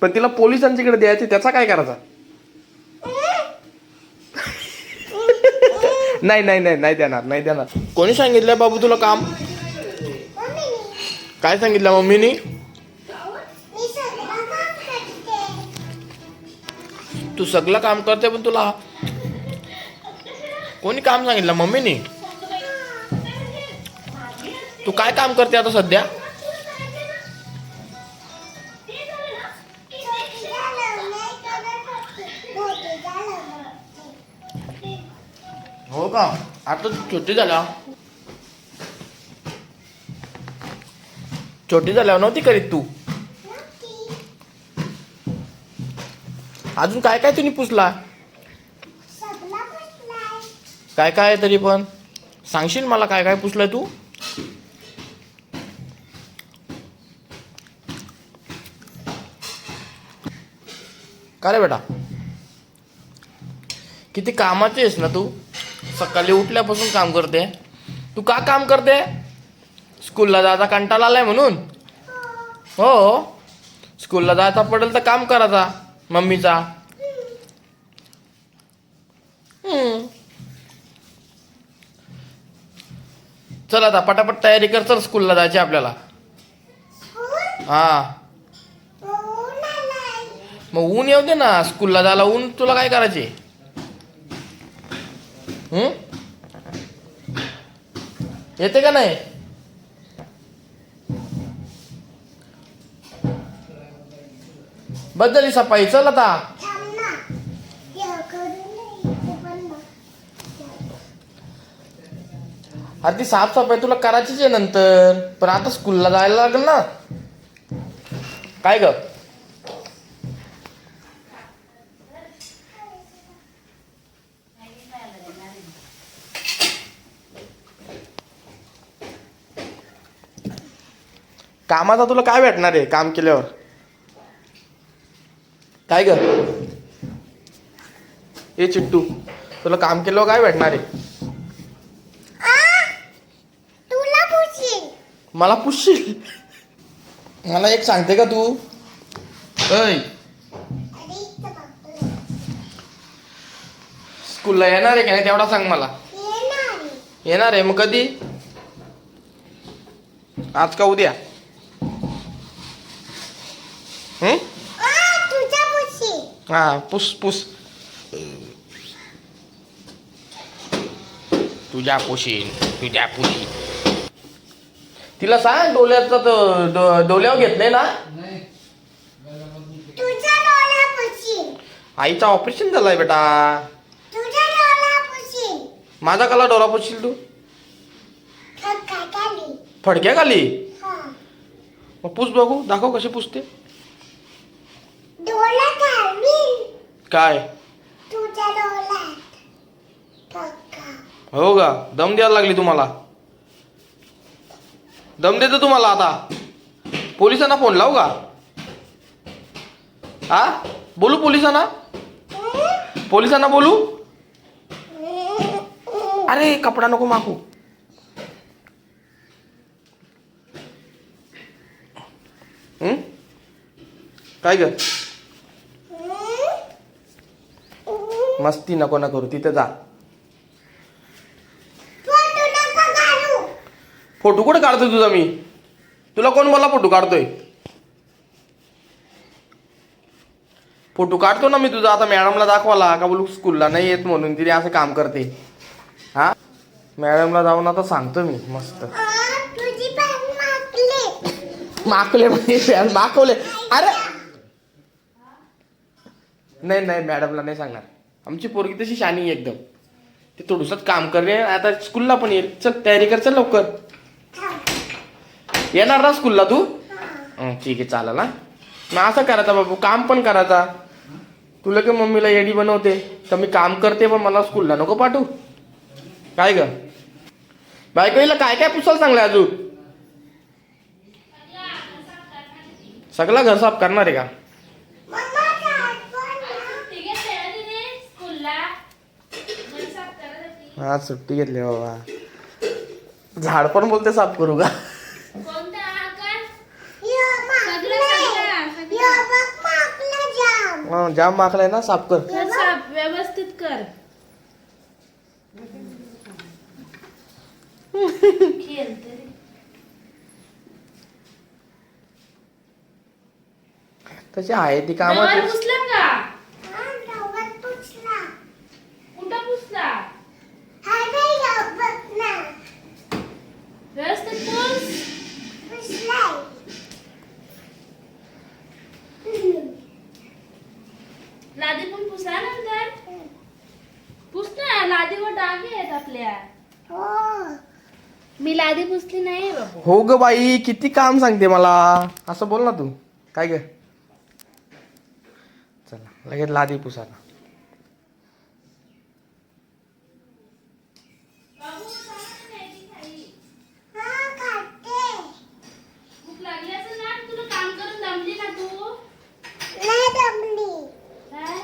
पण तिला पोलिसांच्याकडे द्यायचे, त्याचा काय करायचा? नाही नाही नाही नाही देणार, नाही देणार. कोणी सांगितलं बाबू तुला काम? काय सांगितलं मम्मीनी? तू सगळं काम करते पण तुला कोणी काम सांगितलं? मम्मीनी. तू काय काम करते आता सध्या? हो का? आता छोटी झाल्यावर नव्हती करीत तू? अजून काय काय तुम्ही पुसला? काय काय तरी पण सांगशील मला काय काय पुसलंय तू? का रे बेटा, किती कामाची आहेस ना तू. सकाळी उठल्यापासून काम करते. तू का काम करते? स्कूलला जायचा कंटाळा आलाय म्हणून? हो, स्कूलला जायचा पडेल तर काम करायचा मम्मीचा. चल आता पटापट तयारी कर, चल स्कूलला जायचे आपल्याला. हा, मग ऊन येऊ दे ना. स्कूलला जायला ऊन तुला काय करायचे? येते का नाही? बदली सफाई. चल आता. अरे ती साफसफाई तुला करायचीच आहे नंतर, पण आता स्कूलला जायला लागेल ना. काय ग? कामाचा तुला काय भेटणार आहे काम केल्यावर? काय ग ए चिट्टू, तुला काम केल्यावर काय भेटणार आहे? मला पुसशील? मला एक सांगते का तू? ऐ, स्कूलला येणार आहे का नाही तेवढा सांग मला. येणार आहे? मग कधी? आज का उद्या? हा, पुस पुस. तुझ्या पुशीन. तिला सांग डोल्याचं डोल्यावर घेत नाही ना. आईचा ऑपरेशन झालाय बेटा. माझा कला डोला पुसशील तू? फडक्या खाली? मग पुस बघू, दाखव कशी पुसते. काय? हो का? दम द्यायला लागली तुम्हाला. दम देतो तुम्हाला आता. पोलिसांना फोन लावू का? हा, बोलू पोलिसांना? पोलिसांना बोलू? अरे कपडा नको मागू. काय ग? मस्ती नको ना करू, तिथे जा. फोटो कुठे काढतोय तुझा मी? तुला कोण बोलला फोटो काढतोय? फोटो काढतो ना मी तुझा. आता मॅडमला दाखवाला का बोलू स्कूलला नाही येत म्हणून तिने असं काम करते. हा, मॅडमला जाऊन आता सांगतो मी मस्त. माकले माकवले. अरे नाही नाही, मॅडमला नाही सांगणार. आमची पोरगी तशी शानी एकदम. ते थोडंसंच काम करे. आता स्कूलला पण येईल. चल तयारी कर, चल लवकर. येणार ना स्कूलला तू? ठीक आहे, चालेल. ना मग असं करायचा बाबू, काम पण करायचा. तुला की मम्मीला येडी बनवते तर मी काम करते पण मला स्कूलला नको पाठवू. काय ग बायकोला काय काय पुसायला सांगलं अजून? सगळं घर साफ करणार आहे का? हा, सुट्टी घेतली बाबा. झाड पण बोलते साफ करू का? जाम माखलाय ना, साफ कर. कर साफ व्यवस्थित कर. खेळते रे. तशी आहे ती डोळ्यात कामाची. पुसलं का? कुठं पुसला? व्यवस्थित पुस. लादी पण पुसा नंतर. पुस ना, लादीवर डाग आहेत आपल्या. मी लादी पुसली नाही बाबू. हो ग बाई, किती काम सांगते मला. असं बोल ना तू. काय ग, चला लगेच लादी पुसायला. भूक लागली असेल ना, तुला काम करून दमली ना तू. काय?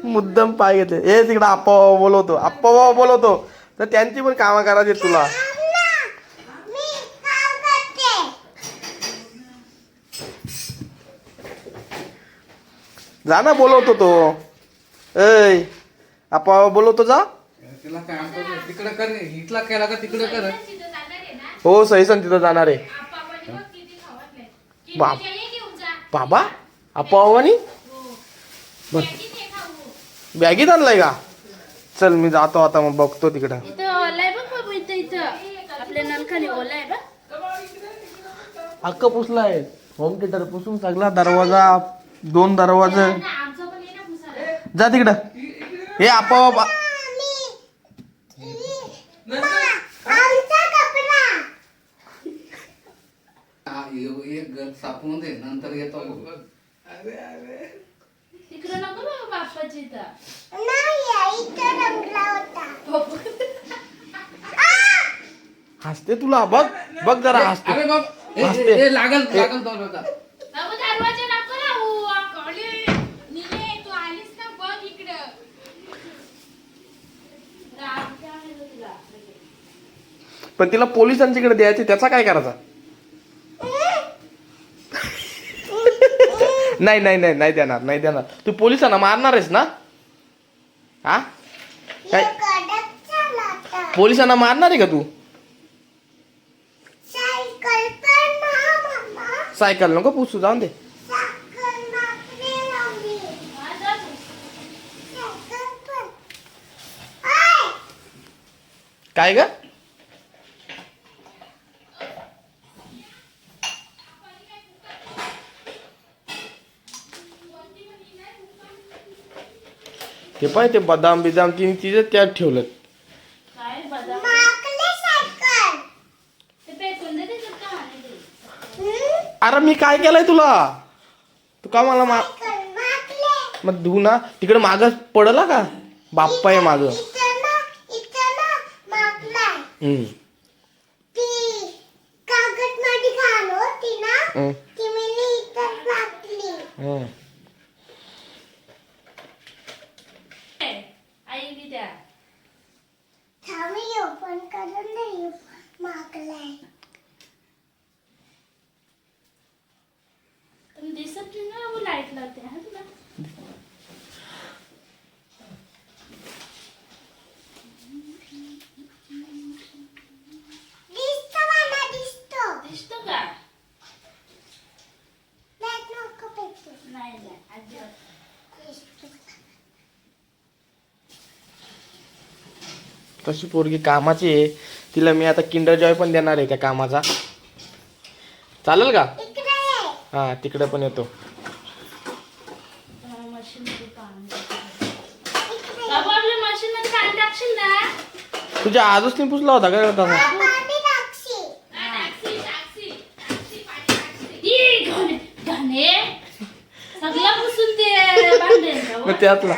मुद्दाम पाय घेते. ए तिकडे आप्पा बाबा बोलवतो, आप्पा बाबा बोलवतो, तर त्यांची पण कामं करायची तुला. जा ना, बोलवतो तो. ऐ आप्पा बाबा बोलवतो, जा. तिला काम कर, तिकडे कर, इथला केला का तिकडे कर. तिथं जाणार आहे ना. हो सही सण तिथं जाणार आहे. आप्पा पण बघ किती खावत नाही. बाप. किती घेऊन जा. बाबा, आप्पा बाबानी हो. बर किती ते खाऊ. बॅगीत आणलाय का. चल मी जातो आता, मग बघतो तिकडं. इथं ओलाय बघ बाबू, इथं आपल्या नलखाली ओलाय बघ. हक्क पुसलाय. होम थिएटर पुसून सगळा दरवाजा, 2 दरवाजे. आमचं पण ये ना पुसायला. जा तिकडं. हे आप्पा बाबा. एक घर सापून दे, नंतर येतो. तिकडं नको बाबा बाप्पाची इथं. हसते तुला, बघ बघ जरा हसते. अरे बाप, हसते. लागल दरवाजा. बाबू दरवाजा नको लावू. निले तू आलीस ना बघ इकडं. राम काय म्हणतो तुला. पण तिला पोलिसांच्याकडे द्यायचे, त्याचा काय करायचा. नाही नाही नाही नाही देणार, नाही देणार. तू पोलिसांना मारणार आहेस ना. हा काय, पोलिसांना मारणार आहे का तू. सायकल नको पुसू, जाऊन दे. काय ग, ते पाय ते बदाम बिदाम तिने त्यात ठेवलं. काय बदाम. ते पेटून दे त्याच्यात का हाणायचं? अरे मी काय केलंय तुला. तू का मला मग धू ना. तिकडे माग पडला का, बाप्पा आहे माग. आई बी द्या. तुम्ही दिसत नाही ना बाबू, लाईट लावते हा तुला. दिसतो का. नाही नाही अजिबात. तशी पोरगी कामाची आहे. तिला मी आता किंडर जॉय पण देणार आहे त्या कामाचा. चालेल का. हा तिकडे पण येतो. मशीन मध्ये पाणी. बाबू आपल्या मशीन मध्ये पाणी टाकशील ना. तुझ्या आजच नाही पुसला होता काय तसा. घाणे सगळं पुसून ते भांड्यांचं. मग त्यातला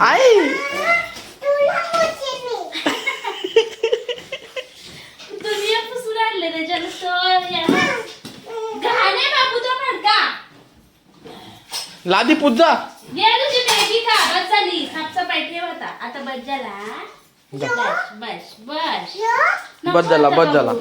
आई दुनिया पुसून आणले त्याच्यानं. घाणे बाबू तो भडका. लादी पूजा. घे तुझी मॅगी खा. बस झाली साफसफाई ठेव आता बस झाला. बस बस बस बस झाला, बस झाला.